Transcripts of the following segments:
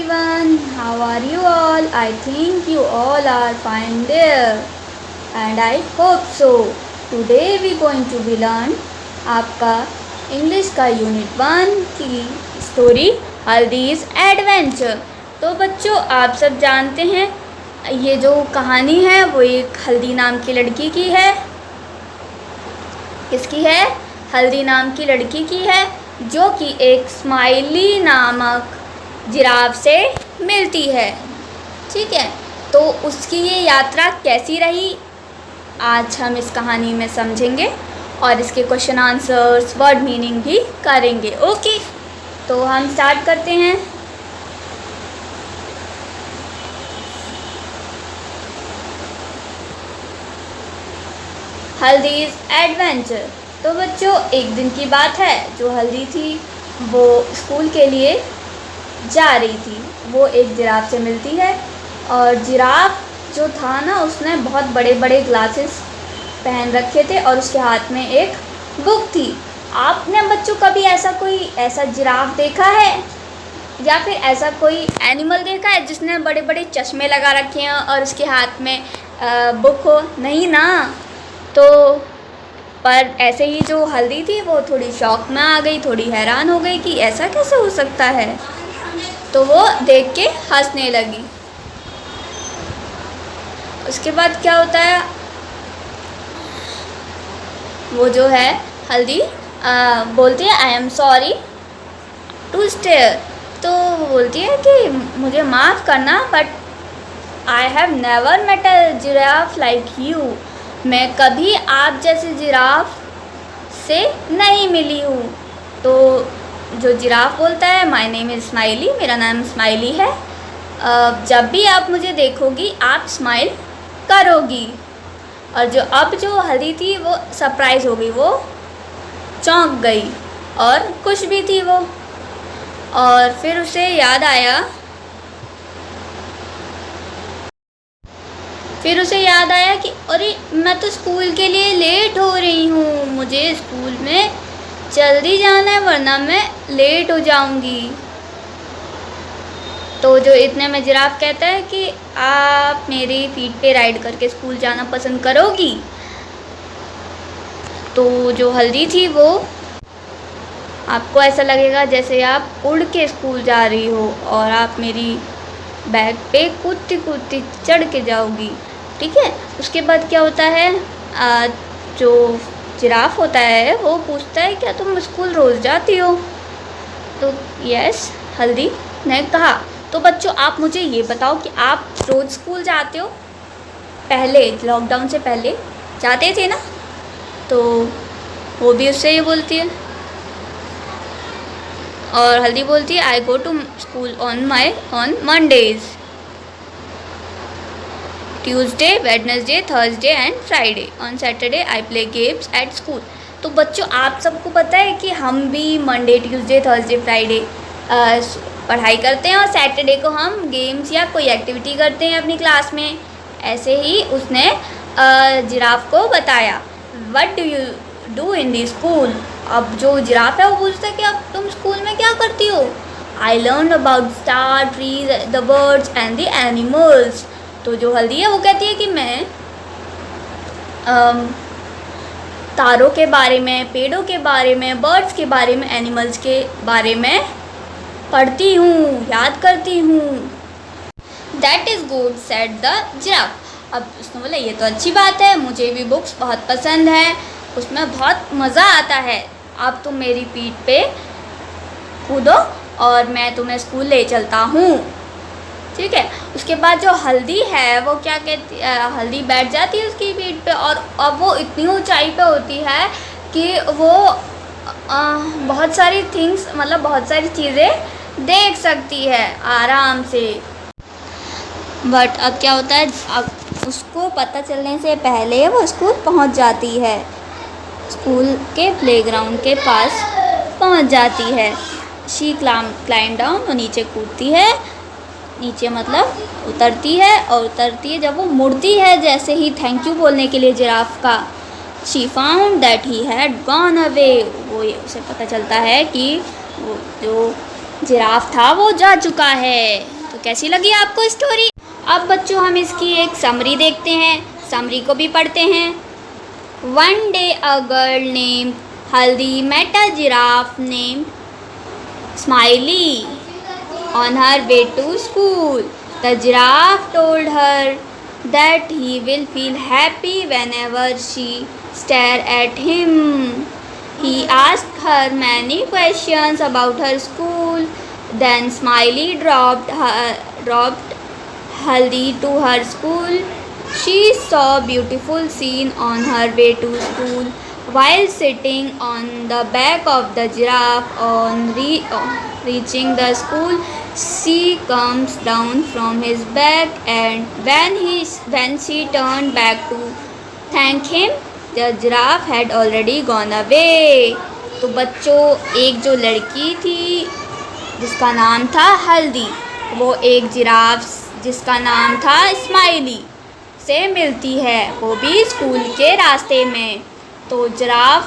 everyone, how are you all? I think you all are fine there and I hope so. Today we going to be learn आपका English का unit 1 की story हल्दीज adventure. तो बच्चों, आप सब जानते हैं ये जो कहानी है वो एक हल्दी नाम की लड़की की है। किसकी है? हल्दी नाम की लड़की की है, जो कि एक स्माइली नामक जिराफ से मिलती है। ठीक है, तो उसकी ये यात्रा कैसी रही आज हम इस कहानी में समझेंगे और इसके क्वेश्चन आंसर्स, वर्ड मीनिंग भी करेंगे। ओके, तो हम स्टार्ट करते हैं। हल्दीज एडवेंचर। तो बच्चों, एक दिन की बात है, जो हल्दी थी वो स्कूल के लिए जा रही थी। वो एक जिराफ से मिलती है और जिराफ जो था ना, उसने बहुत बड़े बड़े ग्लासेस पहन रखे थे और उसके हाथ में एक बुक थी। आपने बच्चों कभी ऐसा जिराफ देखा है या फिर ऐसा कोई एनिमल देखा है जिसने बड़े बड़े चश्मे लगा रखे हैं और उसके हाथ में बुक हो? नहीं ना। तो पर ऐसे ही जो हल्दी थी वो थोड़ी शॉक में आ गई, थोड़ी हैरान हो गई कि ऐसा कैसे हो सकता है। तो वो देख के हंसने लगी। उसके बाद क्या होता है, वो जो है हल्दी बोलती है I am sorry to stare. तो वो बोलती है कि मुझे माफ़ करना, but I have never met a giraffe like you. मैं कभी आप जैसे जिराफ से नहीं मिली हूँ। तो जो जिराफ बोलता है माय नेम इज़ स्माइली, मेरा नाम स्माइली है। जब भी आप मुझे देखोगी आप स्माइल करोगी। और जो हल्दी थी वो सरप्राइज़ हो गई, वो चौंक गई और खुश भी थी वो। और फिर उसे याद आया कि अरे मैं तो स्कूल के लिए लेट हो रही हूँ, मुझे स्कूल में जल्दी जाना है वरना मैं लेट हो जाऊँगी। तो जो इतने में जिराफ कहता है कि आप मेरी पीठ पे राइड करके स्कूल जाना पसंद करोगी? तो जो हल्दी थी वो, आपको ऐसा लगेगा जैसे आप उड़ के स्कूल जा रही हो और आप मेरी बैग पे कूदती कूदती चढ़ के जाओगी। ठीक है। उसके बाद क्या होता है, जो जिराफ होता है वो पूछता है क्या तुम स्कूल रोज़ जाती हो? तो यस, हल्दी ने कहा। तो बच्चों, आप मुझे ये बताओ कि आप रोज़ स्कूल जाते हो? पहले लॉकडाउन से पहले जाते थे ना? तो वो भी उससे ये बोलती है और हल्दी बोलती है I go to school on Mondays, Tuesday, Wednesday, Thursday and Friday. On Saturday I play games at school. तो बच्चों, आप सबको पता है कि हम भी मंडे, ट्यूसडे, थर्सडे, फ्राइडे पढ़ाई करते हैं और सैटरडे को हम गेम्स या कोई एक्टिविटी करते हैं अपनी क्लास में। ऐसे ही उसने जिराफ को बताया। What do you do in the school? अब जो जिराफ है वो पूछता है कि अब तुम स्कूल में क्या करती हो? I learn about star, trees, the birds and the animals. तो जो हल्दी है वो कहती है कि मैं तारों के बारे में, पेड़ों के बारे में, बर्ड्स के बारे में, एनिमल्स के बारे में पढ़ती हूँ, याद करती हूँ। That is good said the giraffe. अब उसने बोला ये तो अच्छी बात है, मुझे भी बुक्स बहुत पसंद है, उसमें बहुत मज़ा आता है। अब तुम मेरी पीठ पे कूदो और मैं तुम्हें स्कूल ले चलता हूँ। ठीक है। उसके बाद जो हल्दी है वो क्या कहती है, हल्दी बैठ जाती है उसकी पीठ पे और अब वो इतनी ऊंचाई पे होती है कि वो बहुत सारी थिंग्स, मतलब बहुत सारी चीज़ें देख सकती है आराम से। बट अब क्या होता है, अब उसको पता चलने से पहले वो स्कूल पहुंच जाती है, स्कूल के प्लेग्राउंड के पास पहुंच जाती है। शी क्लाइम डाउन, वो नीचे कूदती है, नीचे मतलब उतरती है, और उतरती है जब वो मुड़ती है जैसे ही थैंक यू बोलने के लिए जिराफ का, she found that he had gone away. वो उसे पता चलता है कि वो जो जिराफ था वो जा चुका है। तो कैसी लगी आपको स्टोरी? अब बच्चों हम इसकी एक समरी देखते हैं, समरी को भी पढ़ते हैं। One day a girl name Haldi met a giraffe name Smiley on her way to school. The giraffe told her that he will feel happy whenever she stared at him. He asked her many questions about her school. Then Smiley dropped Haldi to her school. She saw beautiful scene on her way to school. While sitting on the back of the giraffe on reaching the school, she comes down from his back, and when she turned back to thank him, the giraffe had already gone away. तो बच्चों एक जो लड़की थी जिसका नाम था हल्दी, वो एक जिराफ जिसका नाम था स्माइली से मिलती है, वो भी स्कूल के रास्ते में। तो जिराफ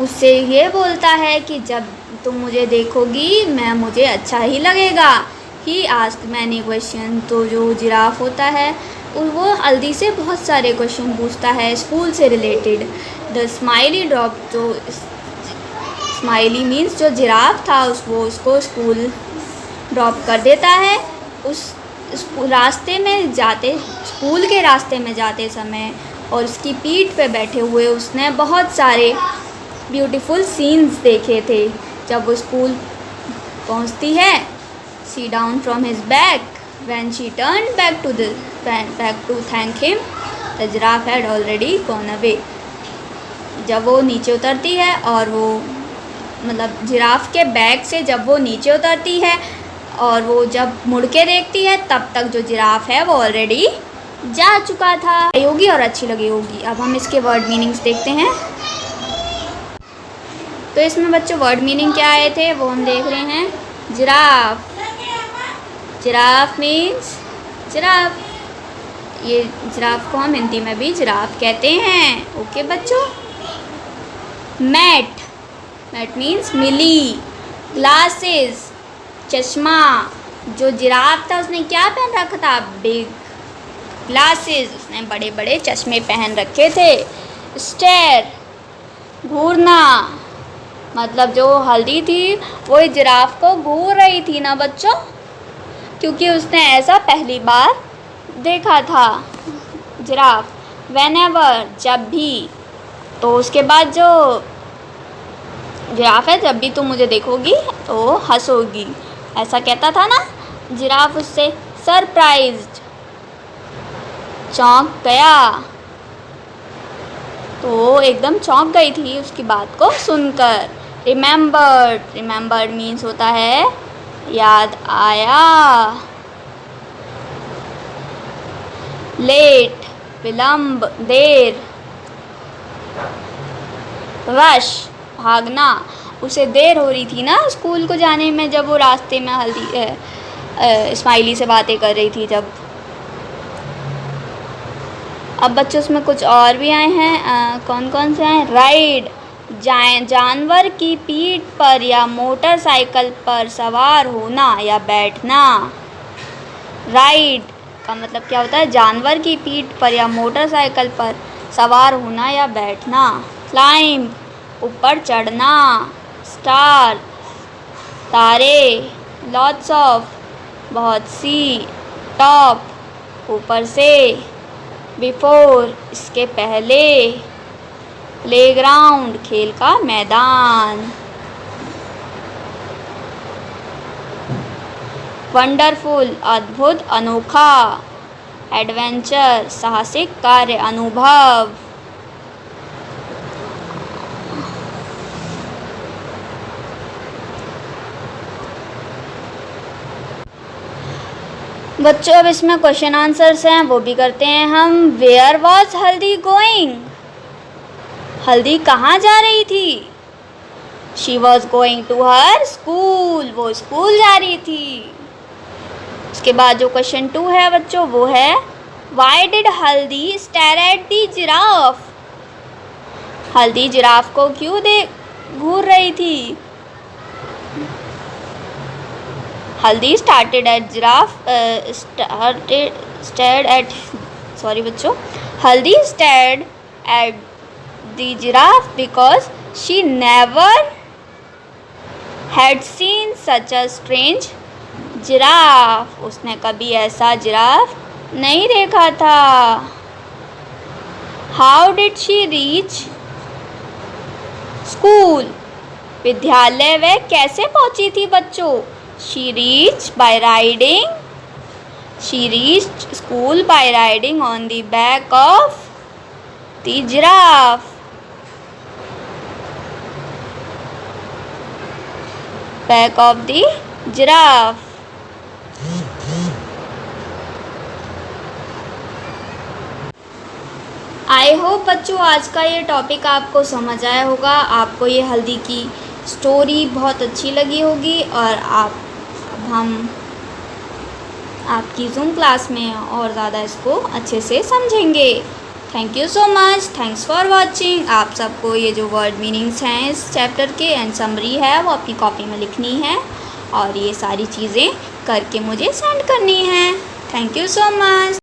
उससे ये बोलता है कि जब तुम मुझे देखोगी मुझे अच्छा ही लगेगा। ही आस्क मैनी क्वेश्चन, तो जो जिराफ होता है वो हल्दी से बहुत सारे क्वेश्चन पूछता है स्कूल से रिलेटेड। द स्माइली ड्रॉप, जो स्माइली मीन्स जो जिराफ था उसको स्कूल ड्रॉप कर देता है। उस रास्ते में जाते स्कूल के रास्ते में जाते समय और उसकी पीठ पे बैठे हुए उसने बहुत सारे ब्यूटीफुल सीन्स देखे थे। जब वो स्कूल पहुंचती है, she down from his back, when she turn back to thank him, the giraffe had already gone away. जब वो नीचे उतरती है और वो मतलब जिराफ के बैक से जब वो नीचे उतरती है और वो जब मुड़ के देखती है, तब तक जो जिराफ है वो ऑलरेडी जा चुका था। होगी और अच्छी लगी होगी। अब हम इसके वर्ड मीनिंग्स देखते हैं। तो इसमें बच्चों वर्ड मीनिंग क्या आए थे वो हम देख रहे हैं। जिराफ, जिराफ मीन्स जिराफ, ये जिराफ को हम हिंदी में भी जिराफ कहते हैं। ओके बच्चों। मैट, मैट मीन्स मिली। ग्लासेस, चश्मा, जो जिराफ था उसने क्या पहन रखा था? बिग ग्लासेस, उसने बड़े बड़े चश्मे पहन रखे थे। स्टेयर, घूरना, मतलब जो हल्दी थी वो जिराफ को घूर रही थी ना बच्चों, क्योंकि उसने ऐसा पहली बार देखा था जिराफ। व्हेनेवर, जब भी, तो उसके बाद जो जिराफ है, जब भी तुम मुझे देखोगी तो हंसोगी, ऐसा कहता था ना जिराफ उससे। सरप्राइज्ड, चौंक गया, तो एकदम चौंक गई थी उसकी बात को सुनकर। रिमेंबर्ड, रिमेंबर्ड मीन्स होता है याद आया। लेट, विलंब, देर। रश, भागना, उसे देर हो रही थी ना स्कूल को जाने में, जब वो रास्ते में हल्दी स्माइली से बातें कर रही थी जब। अब बच्चों उसमें कुछ और भी आए हैं। कौन कौन से आए? राइड, जानवर की पीठ पर या मोटरसाइकिल पर सवार होना या बैठना। राइड का मतलब क्या होता है? जानवर की पीठ पर या मोटरसाइकिल पर सवार होना या बैठना। क्लाइंब, ऊपर चढ़ना। स्टार, तारे। लॉट्स ऑफ, बहुत सी। टॉप, ऊपर से। बिफोर, इसके पहले। प्लेग्राउंड, खेल का मैदान। वंडरफुल, अद्भुत, अनोखा। एडवेंचर, साहसिक कार्य, अनुभव। बच्चों अब इसमें क्वेश्चन आंसर्स हैं, वो भी करते हैं हम। Where was Haldi going? Haldi कहाँ जा रही थी? She was going to her school, वो स्कूल जा रही थी। उसके बाद जो क्वेश्चन 2 है बच्चों वो है वाई डिड हल्दी स्टेयर एट दी जिराफ? हल्दी जिराफ को क्यों घूर रही थी? हल्दी started at giraffe stared at sorry बच्चों, हल्दी stared at the giraffe because she never had seen such a strange giraffe. उसने कभी ऐसा जिराफ नहीं देखा था. How did she reach school? विद्यालय वह कैसे पहुंची थी बच्चों? She reached school by riding on the back of the giraffe. Back of the giraffe. I hope बच्चों आज का ये टॉपिक आपको समझ आया होगा. आपको ये हल्दी की स्टोरी बहुत अच्छी लगी होगी और हम आपकी जूम क्लास में और ज़्यादा इसको अच्छे से समझेंगे. Thank you so much. Thanks for watching. आप सबको ये जो वर्ड मीनिंग्स हैं इस चैप्टर के एंड समरी है वो अपनी कॉपी में लिखनी है और ये सारी चीज़ें करके मुझे सेंड करनी है. Thank you so much.